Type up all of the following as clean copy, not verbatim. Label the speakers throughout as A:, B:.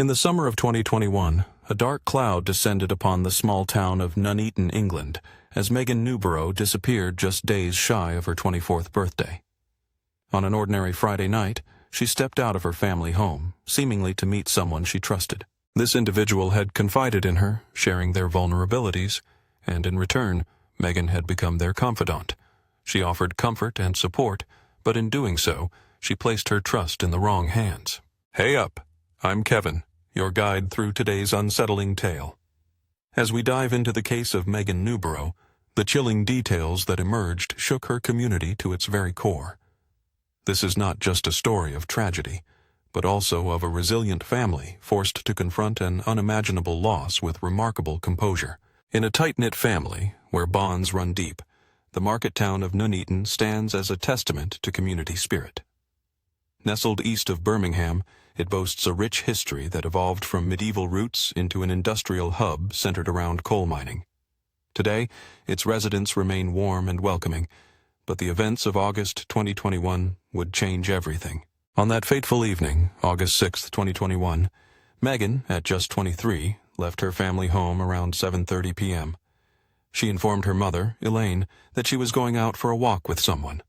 A: In the summer of 2021, a dark cloud descended upon the small town of Nuneaton, England, as Megan Newborough disappeared just days shy of her 24th birthday. On an ordinary Friday night, she stepped out of her family home, seemingly to meet someone she trusted. This individual had confided in her, sharing their vulnerabilities, and in return, Megan had become their confidant. She offered comfort and support, but in doing so, she placed her trust in the wrong hands. Hey up, I'm Kevin, your guide through today's unsettling tale. As we dive into the case of Megan Newborough, the chilling details that emerged shook her community to its very core. This is not just a story of tragedy, but also of a resilient family forced to confront an unimaginable loss with remarkable composure. In a tight-knit family, where bonds run deep, the market town of Nuneaton stands as a testament to community spirit. Nestled east of Birmingham, it boasts a rich history that evolved from medieval roots into an industrial hub centered around coal mining. Today, its residents remain warm and welcoming, but the events of August 2021 would change everything. On that fateful evening, August 6, 2021, Megan, at just 23, left her family home around 7:30 p.m. She informed her mother, Elaine, that she was going out for a walk with someone.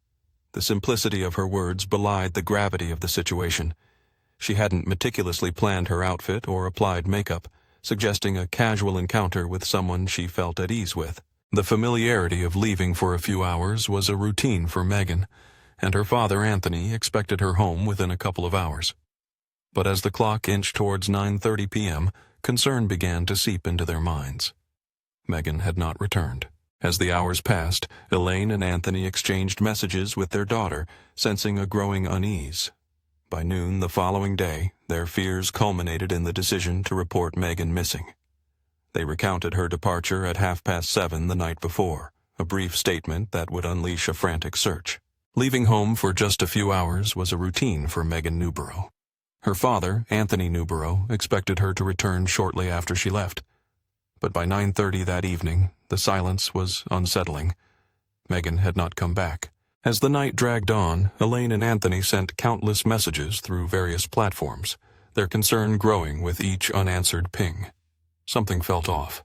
A: The simplicity of her words belied the gravity of the situation. She hadn't meticulously planned her outfit or applied makeup, suggesting a casual encounter with someone she felt at ease with. The familiarity of leaving for a few hours was a routine for Megan, and her father, Anthony, expected her home within a couple of hours. But as the clock inched towards 9:30 p.m., concern began to seep into their minds. Megan had not returned. As the hours passed, Elaine and Anthony exchanged messages with their daughter, sensing a growing unease. By noon the following day, their fears culminated in the decision to report Megan missing. They recounted her departure at 7:30 the night before, a brief statement that would unleash a frantic search. Leaving home for just a few hours was a routine for Megan Newborough. Her father, Anthony Newborough, expected her to return shortly after she left. But by 9:30 that evening, the silence was unsettling. Megan had not come back. As the night dragged on, Elaine and Anthony sent countless messages through various platforms, their concern growing with each unanswered ping. Something felt off.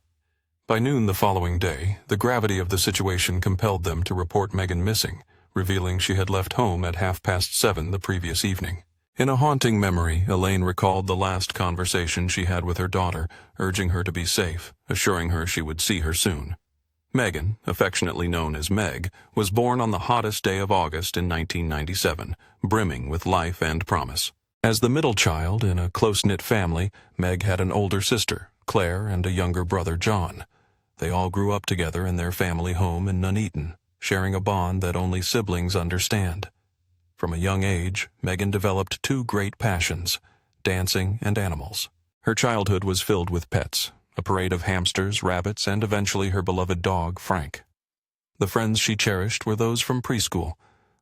A: By noon the following day, the gravity of the situation compelled them to report Megan missing, revealing she had left home at 7:30 the previous evening. In a haunting memory, Elaine recalled the last conversation she had with her daughter, urging her to be safe, assuring her she would see her soon. Megan, affectionately known as Meg, was born on the hottest day of August in 1997, brimming with life and promise. As the middle child in a close-knit family, Meg had an older sister, Claire, and a younger brother, John. They all grew up together in their family home in Nuneaton, sharing a bond that only siblings understand. From a young age, Megan developed two great passions, dancing and animals. Her childhood was filled with pets, a parade of hamsters, rabbits, and eventually her beloved dog, Frank. The friends she cherished were those from preschool,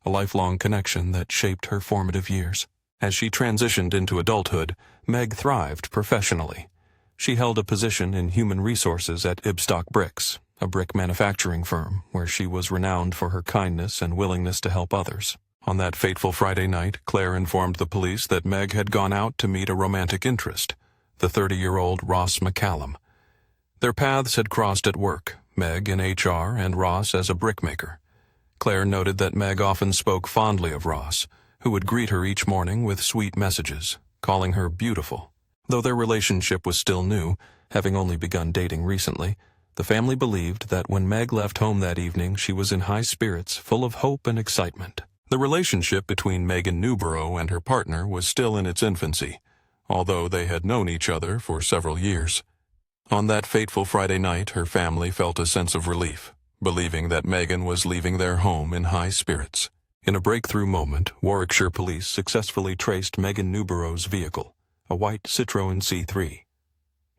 A: a lifelong connection that shaped her formative years. As she transitioned into adulthood, Meg thrived professionally. She held a position in human resources at Ibstock Bricks, a brick manufacturing firm, where she was renowned for her kindness and willingness to help others. On that fateful Friday night, Claire informed the police that Meg had gone out to meet a romantic interest, the 30-year-old Ross McCallum. Their paths had crossed at work, Meg in HR and Ross as a brickmaker. Claire noted that Meg often spoke fondly of Ross, who would greet her each morning with sweet messages, calling her beautiful. Though their relationship was still new, having only begun dating recently, the family believed that when Meg left home that evening, she was in high spirits, full of hope and excitement. The relationship between Megan Newborough and her partner was still in its infancy, although they had known each other for several years. On that fateful Friday night, her family felt a sense of relief, believing that Megan was leaving their home in high spirits. In a breakthrough moment, Warwickshire police successfully traced Megan Newborough's vehicle, a white Citroën C3.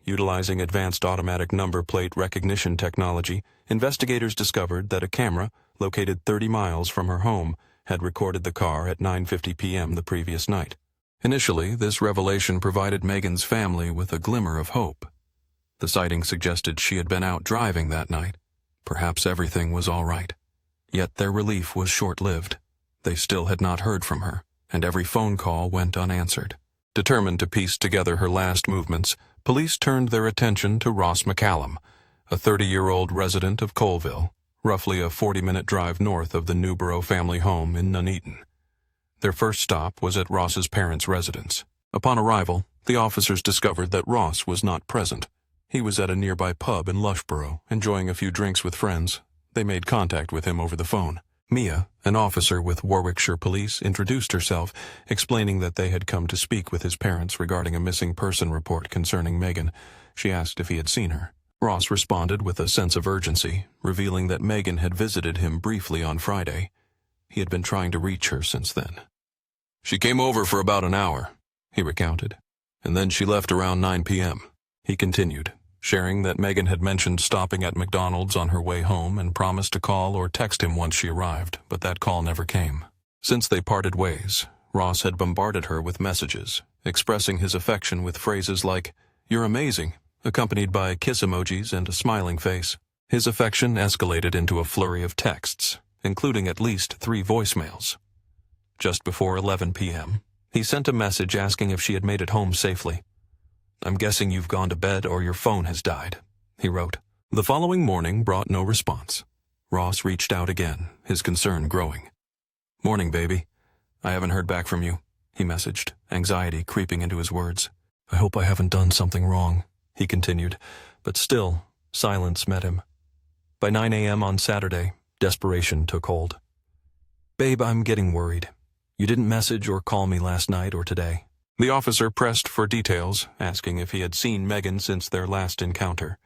A: Utilizing advanced automatic number plate recognition technology, investigators discovered that a camera, located 30 miles from her home, had recorded the car at 9:50 p.m. the previous night. Initially, this revelation provided Megan's family with a glimmer of hope. The sighting suggested she had been out driving that night. Perhaps everything was all right. Yet their relief was short-lived. They still had not heard from her, and every phone call went unanswered. Determined to piece together her last movements, police turned their attention to Ross McCallum, a 30-year-old resident of Colville, roughly a 40-minute drive north of the Newborough family home in Nuneaton. Their first stop was at Ross's parents' residence. Upon arrival, the officers discovered that Ross was not present. He was at a nearby pub in Loughborough, enjoying a few drinks with friends. They made contact with him over the phone. Mia, an officer with Warwickshire Police, introduced herself, explaining that they had come to speak with his parents regarding a missing person report concerning Megan. She asked if he had seen her. Ross responded with a sense of urgency, revealing that Megan had visited him briefly on Friday. He had been trying to reach her since then. "She came over for about an hour," he recounted, "and then she left around 9 p.m. He continued, sharing that Megan had mentioned stopping at McDonald's on her way home and promised to call or text him once she arrived, but that call never came. Since they parted ways, Ross had bombarded her with messages, expressing his affection with phrases like, "You're amazing," accompanied by kiss emojis and a smiling face. His affection escalated into a flurry of texts, including at least 3 voicemails. Just before 11 p.m., he sent a message asking if she had made it home safely. "I'm guessing you've gone to bed or your phone has died," he wrote. The following morning brought no response. Ross reached out again, his concern growing. "Morning, baby. I haven't heard back from you," he messaged, anxiety creeping into his words. "I hope I haven't done something wrong," he continued, but still, silence met him. By 9 a.m. on Saturday, desperation took hold. "Babe, I'm getting worried. You didn't message or call me last night or today." The officer pressed for details, asking if he had seen Megan since their last encounter.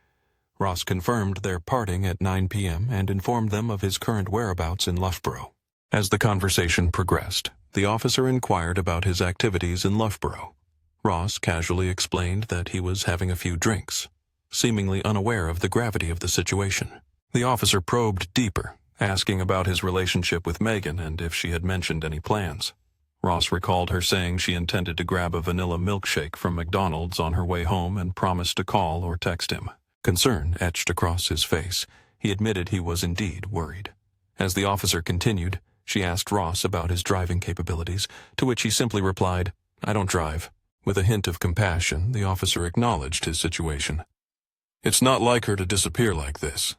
A: Ross confirmed their parting at 9 p.m. and informed them of his current whereabouts in Loughborough. As the conversation progressed, the officer inquired about his activities in Loughborough. Ross casually explained that he was having a few drinks, seemingly unaware of the gravity of the situation. The officer probed deeper, asking about his relationship with Megan and if she had mentioned any plans. Ross recalled her saying she intended to grab a vanilla milkshake from McDonald's on her way home and promised to call or text him. Concern etched across his face. He admitted he was indeed worried. As the officer continued, she asked Ross about his driving capabilities, to which he simply replied, "I don't drive." With a hint of compassion, the officer acknowledged his situation. "It's not like her to disappear like this,"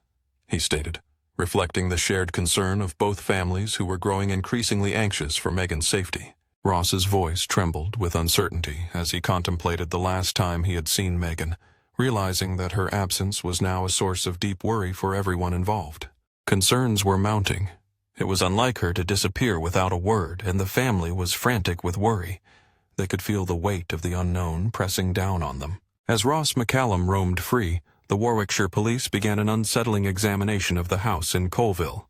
A: he stated, reflecting the shared concern of both families who were growing increasingly anxious for Megan's safety. Ross's voice trembled with uncertainty as he contemplated the last time he had seen Megan, realizing that her absence was now a source of deep worry for everyone involved. Concerns were mounting. It was unlike her to disappear without a word, and the family was frantic with worry. They could feel the weight of the unknown pressing down on them. As Ross McCallum roamed free, the Warwickshire Police began an unsettling examination of the house in Colville.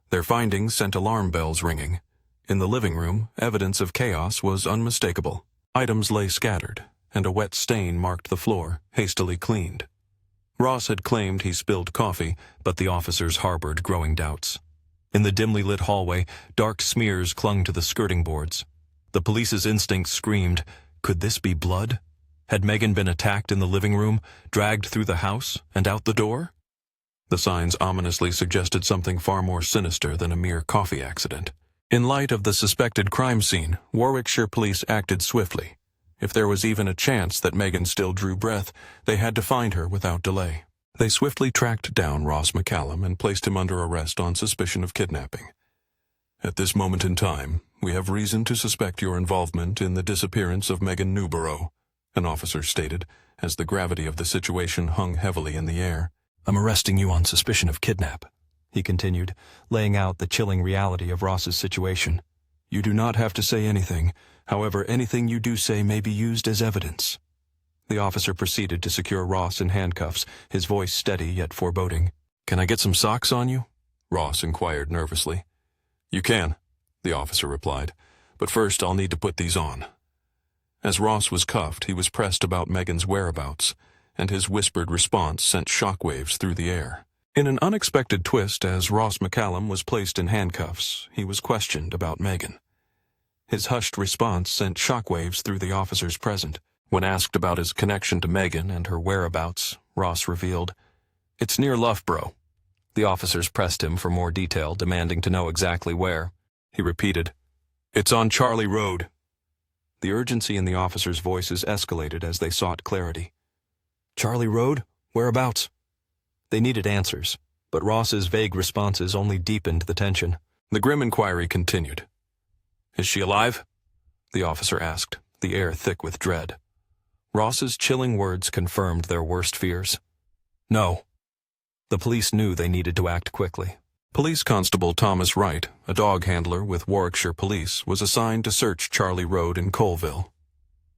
A: Their findings sent alarm bells ringing. In the living room, evidence of chaos was unmistakable. Items lay scattered, and a wet stain marked the floor, hastily cleaned. Ross had claimed he spilled coffee, but the officers harbored growing doubts. In the dimly lit hallway, dark smears clung to the skirting boards. The police's instincts screamed, could this be blood? Had Megan been attacked in the living room, dragged through the house, and out the door? The signs ominously suggested something far more sinister than a mere coffee accident. In light of the suspected crime scene, Warwickshire Police acted swiftly. If there was even a chance that Megan still drew breath, they had to find her without delay. They swiftly tracked down Ross McCallum and placed him under arrest on suspicion of kidnapping. "At this moment in time, we have reason to suspect your involvement in the disappearance of Megan Newborough," an officer stated, as the gravity of the situation hung heavily in the air. "I'm arresting you on suspicion of kidnap," he continued, laying out the chilling reality of Ross's situation. "You do not have to say anything. However, anything you do say may be used as evidence." The officer proceeded to secure Ross in handcuffs, his voice steady yet foreboding. "Can I get some socks on you?" Ross inquired nervously. "You can," the officer replied, "but first I'll need to put these on." As Ross was cuffed, he was pressed about Megan's whereabouts, and his whispered response sent shockwaves through the air. In an unexpected twist, as Ross McCallum was placed in handcuffs, he was questioned about Megan. His hushed response sent shockwaves through the officers present. When asked about his connection to Megan and her whereabouts, Ross revealed, "It's near Loughborough." The officers pressed him for more detail, demanding to know exactly where. He repeated, "It's on Charlie Road." The urgency in the officers' voices escalated as they sought clarity.
B: Charlie Road? Whereabouts? They needed answers, but Ross's vague responses only deepened the tension.
A: The grim inquiry continued. "Is she alive?" the officer asked, the air thick with dread.
B: Ross's chilling words confirmed their worst fears. No. The police knew they needed to act quickly.
A: Police Constable Thomas Wright, a dog handler with Warwickshire Police, was assigned to search Charlie Road in Colville.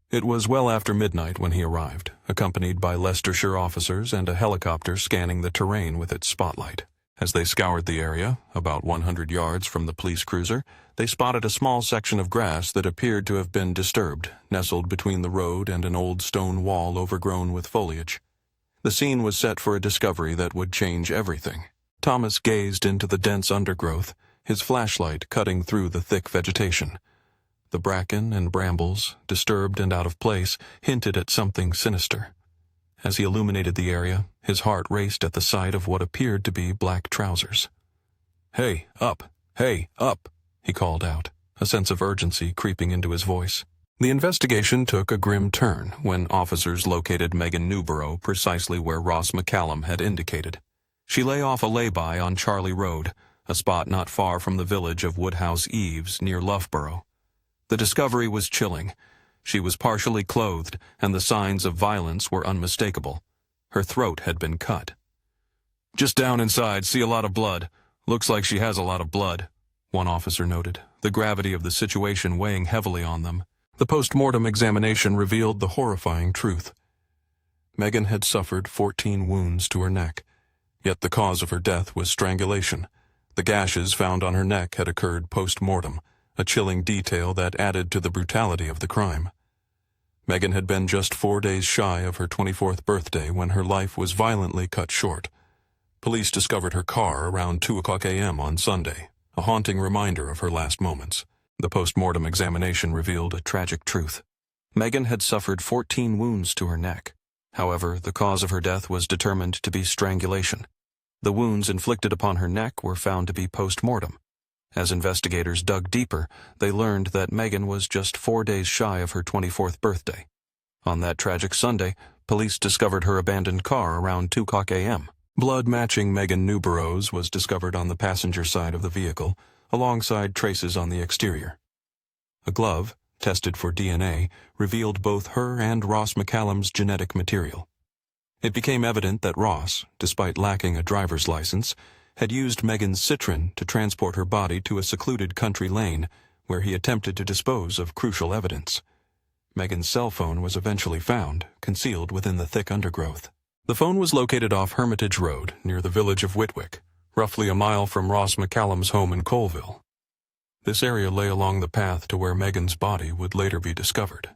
A: It was well after midnight when he arrived, accompanied by Leicestershire officers and a helicopter scanning the terrain with its spotlight. As they scoured the area, about 100 yards from the police cruiser, they spotted a small section of grass that appeared to have been disturbed, nestled between the road and an old stone wall overgrown with foliage. The scene was set for a discovery that would change everything. Thomas gazed into the dense undergrowth, his flashlight cutting through the thick vegetation. The bracken and brambles, disturbed and out of place, hinted at something sinister. As he illuminated the area, his heart raced at the sight of what appeared to be black trousers. "Hey, up! Hey, up!" he called out, a sense of urgency creeping into his voice. The investigation took a grim turn when officers located Megan Newborough precisely where Ross McCallum had indicated. She lay off a lay-by on Charlie Road, a spot not far from the village of Woodhouse Eaves near Loughborough. The discovery was chilling. She was partially clothed, and the signs of violence were unmistakable. Her throat had been cut. "Just down inside, see a lot of blood. Looks like she has a lot of blood," one officer noted, the gravity of the situation weighing heavily on them. The post-mortem examination revealed the horrifying truth. Megan had suffered 14 wounds to her neck, yet the cause of her death was strangulation. The gashes found on her neck had occurred post-mortem, a chilling detail that added to the brutality of the crime. Megan had been just 4 days shy of her 24th birthday when her life was violently cut short. Police discovered her car around 2:00 a.m. on Sunday, a haunting reminder of her last moments. The post-mortem examination revealed a tragic truth. Megan had suffered 14 wounds to her neck. However, the cause of her death was determined to be strangulation. The wounds inflicted upon her neck were found to be post-mortem. As investigators dug deeper, they learned that Megan was just 4 days shy of her 24th birthday. On that tragic Sunday, police discovered her abandoned car around 2:00 a.m. Blood matching Megan Newborough's was discovered on the passenger side of the vehicle, alongside traces on the exterior. A glove, tested for DNA, revealed both her and Ross McCallum's genetic material. It became evident that Ross, despite lacking a driver's license, had used Megan's Citroen to transport her body to a secluded country lane where he attempted to dispose of crucial evidence. Megan's cell phone was eventually found, concealed within the thick undergrowth. The phone was located off Hermitage Road, near the village of Whitwick, roughly a mile from Ross McCallum's home in Colville. This area lay along the path to where Megan's body would later be discovered.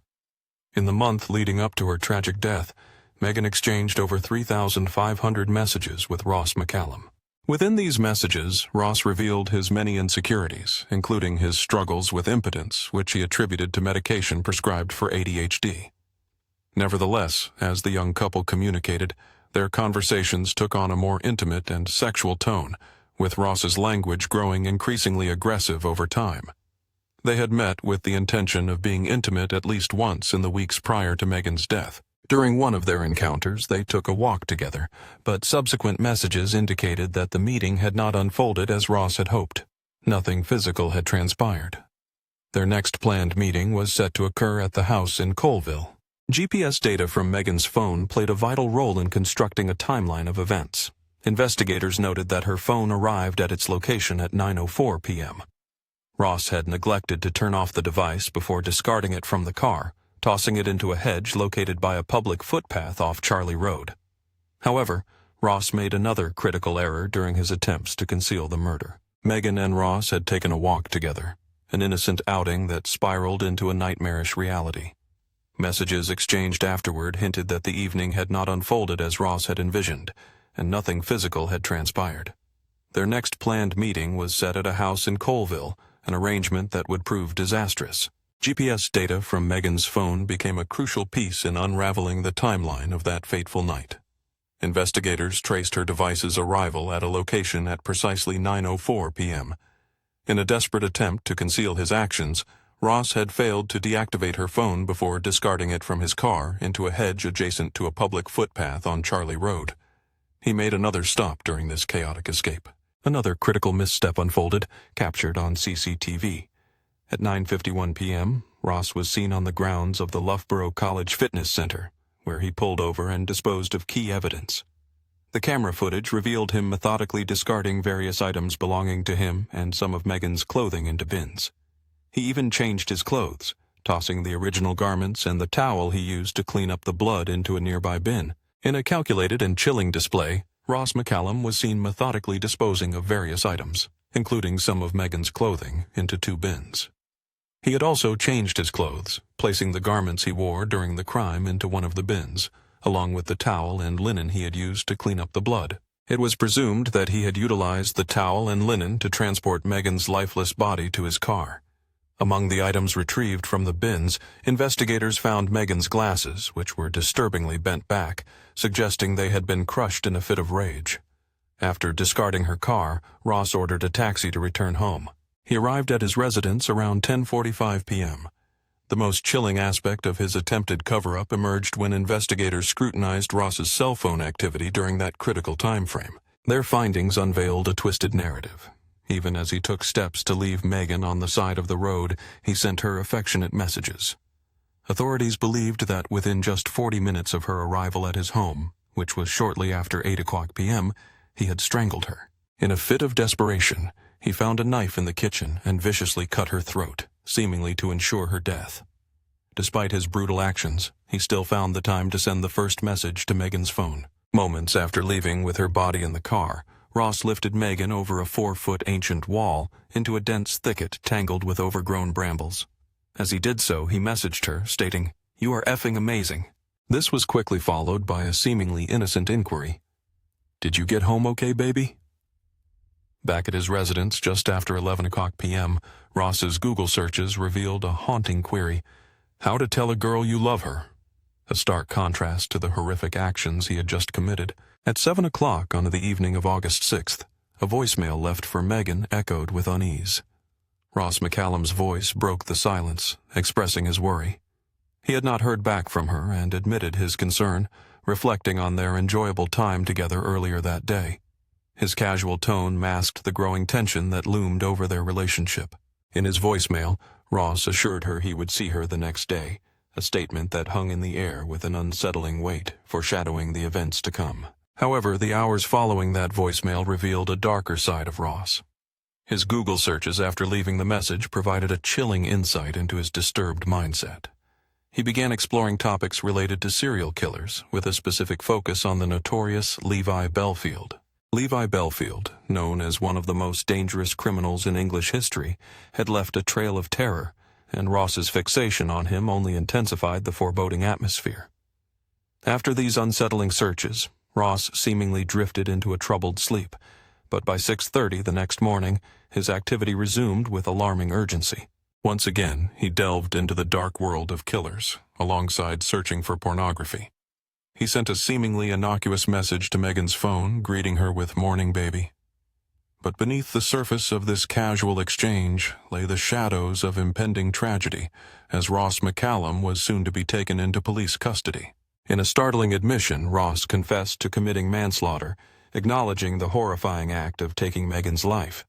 A: In the month leading up to her tragic death, Megan exchanged over 3,500 messages with Ross McCallum. Within these messages, Ross revealed his many insecurities, including his struggles with impotence, which he attributed to medication prescribed for ADHD. Nevertheless, as the young couple communicated, their conversations took on a more intimate and sexual tone, with Ross's language growing increasingly aggressive over time. They had met with the intention of being intimate at least once in the weeks prior to Megan's death. During one of their encounters, they took a walk together, but subsequent messages indicated that the meeting had not unfolded as Ross had hoped. Nothing physical had transpired. Their next planned meeting was set to occur at the house in Colville. GPS data from Megan's phone played a vital role in constructing a timeline of events. Investigators noted that her phone arrived at its location at 9:04 p.m. Ross had neglected to turn off the device before discarding it from the car, tossing it into a hedge located by a public footpath off Charlie Road. However, Ross made another critical error during his attempts to conceal the murder. Megan and Ross had taken a walk together, an innocent outing that spiraled into a nightmarish reality. Messages exchanged afterward hinted that the evening had not unfolded as Ross had envisioned, and nothing physical had transpired. Their next planned meeting was set at a house in Colville, an arrangement that would prove disastrous. GPS data from Megan's phone became a crucial piece in unraveling the timeline of that fateful night. Investigators traced her device's arrival at a location at precisely 9:04 p.m. In a desperate attempt to conceal his actions, Ross had failed to deactivate her phone before discarding it from his car into a hedge adjacent to a public footpath on Charlie Road. He made another stop during this chaotic escape. Another critical misstep unfolded, captured on CCTV. At 9:51 p.m., Ross was seen on the grounds of the Loughborough College Fitness Center, where he pulled over and disposed of key evidence. The camera footage revealed him methodically discarding various items belonging to him and some of Megan's clothing into bins. He even changed his clothes, tossing the original garments and the towel he used to clean up the blood into a nearby bin. In a calculated and chilling display, Ross McCallum was seen methodically disposing of various items, including some of Megan's clothing, into 2 bins. He had also changed his clothes, placing the garments he wore during the crime into one of the bins, along with the towel and linen he had used to clean up the blood. It was presumed that he had utilized the towel and linen to transport Megan's lifeless body to his car. Among the items retrieved from the bins, investigators found Megan's glasses, which were disturbingly bent back, suggesting they had been crushed in a fit of rage. After discarding her car, Ross ordered a taxi to return home. He arrived at his residence around 10:45 p.m. The most chilling aspect of his attempted cover-up emerged when investigators scrutinized Ross's cell phone activity during that critical time frame. Their findings unveiled a twisted narrative. Even as he took steps to leave Megan on the side of the road, he sent her affectionate messages. Authorities believed that within just 40 minutes of her arrival at his home, which was shortly after 8 o'clock p.m., he had strangled her. In a fit of desperation, he found a knife in the kitchen and viciously cut her throat, seemingly to ensure her death. Despite his brutal actions, he still found the time to send the first message to Megan's phone. Moments after leaving with her body in the car, Ross lifted Megan over a 4-foot ancient wall into a dense thicket tangled with overgrown brambles. As he did so, he messaged her, stating, "You are effing amazing." This was quickly followed by a seemingly innocent inquiry. "Did you get home okay, baby?" Back at his residence just after 11 o'clock p.m., Ross's Google searches revealed a haunting query: how to tell a girl you love her. A stark contrast to the horrific actions he had just committed. At 7 o'clock on the evening of August 6th, a voicemail left for Megan echoed with unease. Ross McCallum's voice broke the silence, expressing his worry. He had not heard back from her and admitted his concern, reflecting on their enjoyable time together earlier that day. His casual tone masked the growing tension that loomed over their relationship. In his voicemail, Ross assured her he would see her the next day, a statement that hung in the air with an unsettling weight, foreshadowing the events to come. However, the hours following that voicemail revealed a darker side of Ross. His Google searches after leaving the message provided a chilling insight into his disturbed mindset. He began exploring topics related to serial killers, with a specific focus on the notorious Levi Belfield. Levi Belfield, known as one of the most dangerous criminals in English history, had left a trail of terror, and Ross's fixation on him only intensified the foreboding atmosphere. After these unsettling searches, Ross seemingly drifted into a troubled sleep, but by 6:30 the next morning, his activity resumed with alarming urgency. Once again, he delved into the dark world of killers, alongside searching for pornography. He sent a seemingly innocuous message to Megan's phone, greeting her with "Morning, baby." But beneath the surface of this casual exchange lay the shadows of impending tragedy, as Ross McCallum was soon to be taken into police custody. In a startling admission, Ross confessed to committing manslaughter, acknowledging the horrifying act of taking Megan's life.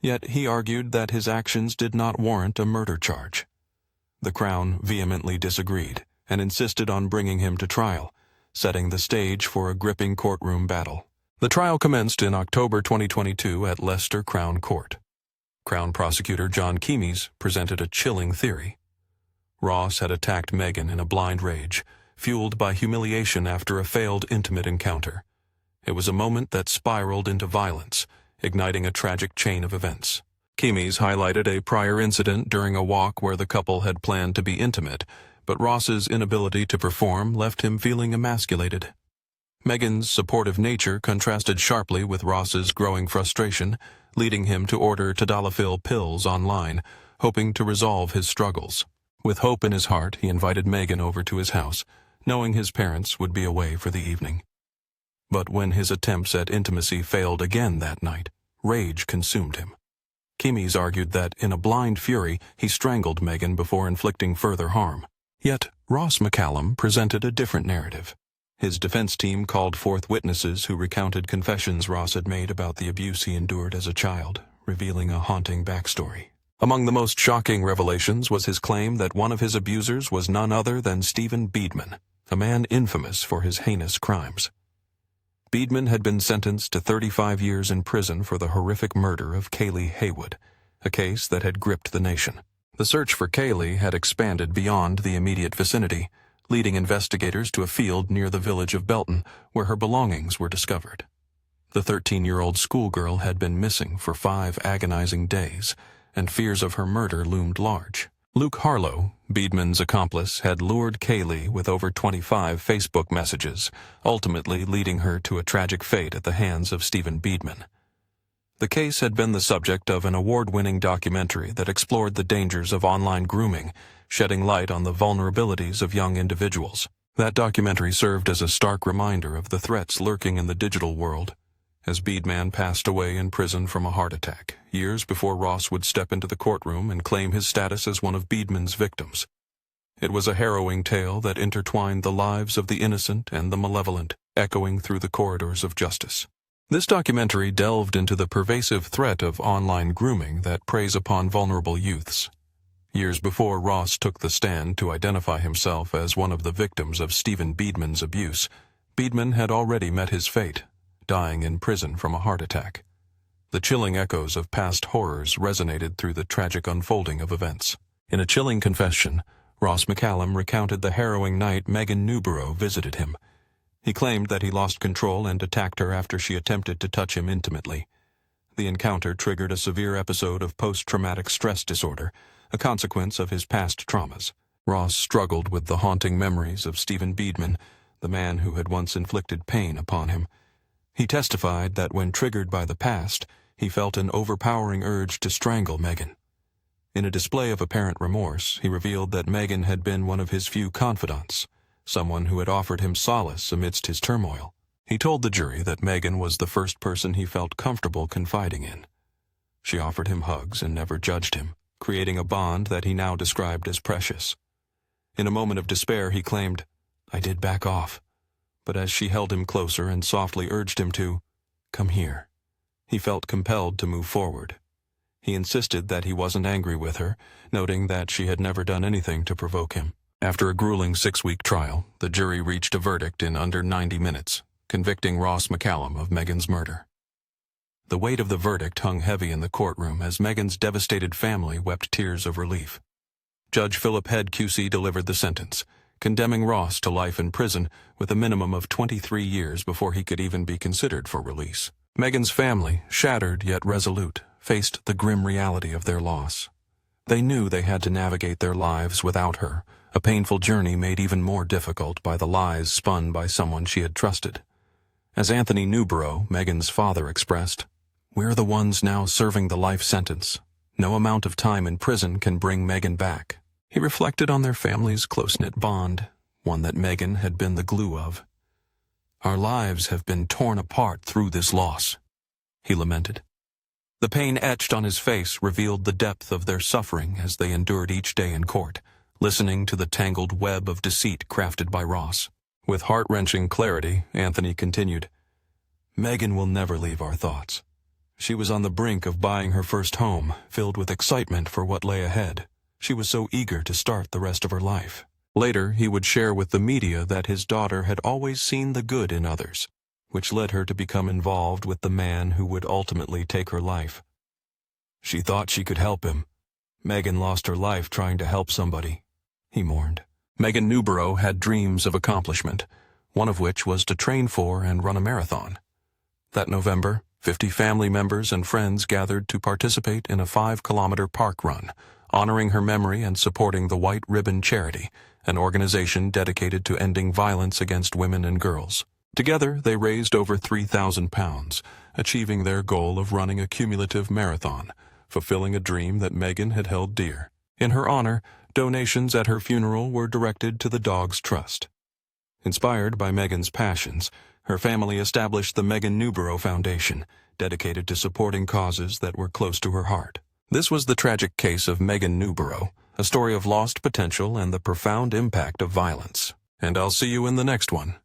A: Yet he argued that his actions did not warrant a murder charge. The Crown vehemently disagreed and insisted on bringing him to trial, setting the stage for a gripping courtroom battle. The trial commenced in October 2022 at Leicester Crown Court. Crown Prosecutor John Keames presented a chilling theory. Ross had attacked Megan in a blind rage, fueled by humiliation after a failed intimate encounter. It was a moment that spiraled into violence, igniting a tragic chain of events. Keames highlighted a prior incident during a walk where the couple had planned to be intimate, but Ross's inability to perform left him feeling emasculated. Megan's supportive nature contrasted sharply with Ross's growing frustration, leading him to order tadalafil pills online, hoping to resolve his struggles. With hope in his heart, he invited Megan over to his house, knowing his parents would be away for the evening. But when his attempts at intimacy failed again that night, rage consumed him. Kemes argued that, in a blind fury, he strangled Megan before inflicting further harm. Yet, Ross McCallum presented a different narrative. His defense team called forth witnesses who recounted confessions Ross had made about the abuse he endured as a child, revealing a haunting backstory. Among the most shocking revelations was his claim that one of his abusers was none other than Stephen Beedman, a man infamous for his heinous crimes. Beedman had been sentenced to 35 years in prison for the horrific murder of Kaylee Haywood, a case that had gripped the nation. The search for Kaylee had expanded beyond the immediate vicinity, leading investigators to a field near the village of Belton, where her belongings were discovered. The 13-year-old schoolgirl had been missing for 5 agonizing days, and fears of her murder loomed large. Luke Harlow, Beedman's accomplice, had lured Kaylee with over 25 Facebook messages, ultimately leading her to a tragic fate at the hands of Stephen Beedman. The case had been the subject of an award-winning documentary that explored the dangers of online grooming, shedding light on the vulnerabilities of young individuals. That documentary served as a stark reminder of the threats lurking in the digital world, as Beedman passed away in prison from a heart attack, years before Ross would step into the courtroom and claim his status as one of Beedman's victims. It was a harrowing tale that intertwined the lives of the innocent and the malevolent, echoing through the corridors of justice. This documentary delved into the pervasive threat of online grooming that preys upon vulnerable youths. Years before Ross took the stand to identify himself as one of the victims of Stephen Beedman's abuse, Beedman had already met his fate, dying in prison from a heart attack. The chilling echoes of past horrors resonated through the tragic unfolding of events. In a chilling confession, Ross McCallum recounted the harrowing night Megan Newborough visited him. He claimed that he lost control and attacked her after she attempted to touch him intimately. The encounter triggered a severe episode of post-traumatic stress disorder, a consequence of his past traumas. Ross struggled with the haunting memories of Stephen Beedman, the man who had once inflicted pain upon him. He testified that when triggered by the past, he felt an overpowering urge to strangle Megan. In a display of apparent remorse, he revealed that Megan had been one of his few confidants, someone who had offered him solace amidst his turmoil. He told the jury that Megan was the first person he felt comfortable confiding in. She offered him hugs and never judged him, creating a bond that he now described as precious. In a moment of despair, he claimed, "I did back off." But as she held him closer and softly urged him to, "Come here," he felt compelled to move forward. He insisted that he wasn't angry with her, noting that she had never done anything to provoke him. After a grueling 6-week trial, the jury reached a verdict in under 90 minutes, convicting Ross McCallum of Megan's murder. The weight of the verdict hung heavy in the courtroom as Megan's devastated family wept tears of relief. Judge Philip Head QC delivered the sentence, condemning Ross to life in prison with a minimum of 23 years before he could even be considered for release. Megan's family, shattered yet resolute, faced the grim reality of their loss. They knew they had to navigate their lives without her, a painful journey made even more difficult by the lies spun by someone she had trusted. As Anthony Newborough, Megan's father, expressed, "We're the ones now serving the life sentence. No amount of time in prison can bring Megan back." He reflected on their family's close-knit bond, one that Megan had been the glue of. "Our lives have been torn apart through this loss," he lamented. The pain etched on his face revealed the depth of their suffering as they endured each day in court, listening to the tangled web of deceit crafted by Ross. With heart-wrenching clarity, Anthony continued, "Megan will never leave our thoughts. She was on the brink of buying her first home, filled with excitement for what lay ahead. She was so eager to start the rest of her life." Later, he would share with the media that his daughter had always seen the good in others, which led her to become involved with the man who would ultimately take her life. "She thought she could help him. Megan lost her life trying to help somebody," he mourned. Megan Newborough had dreams of accomplishment, one of which was to train for and run a marathon. That November, 50 family members and friends gathered to participate in a 5-kilometer park run, honoring her memory and supporting the White Ribbon Charity, an organization dedicated to ending violence against women and girls. Together, they raised over £3,000, achieving their goal of running a cumulative marathon, fulfilling a dream that Megan had held dear. In her honor, donations at her funeral were directed to the Dogs Trust. Inspired by Megan's passions, her family established the Megan Newborough Foundation, dedicated to supporting causes that were close to her heart. This was the tragic case of Megan Newborough, a story of lost potential and the profound impact of violence. And I'll see you in the next one.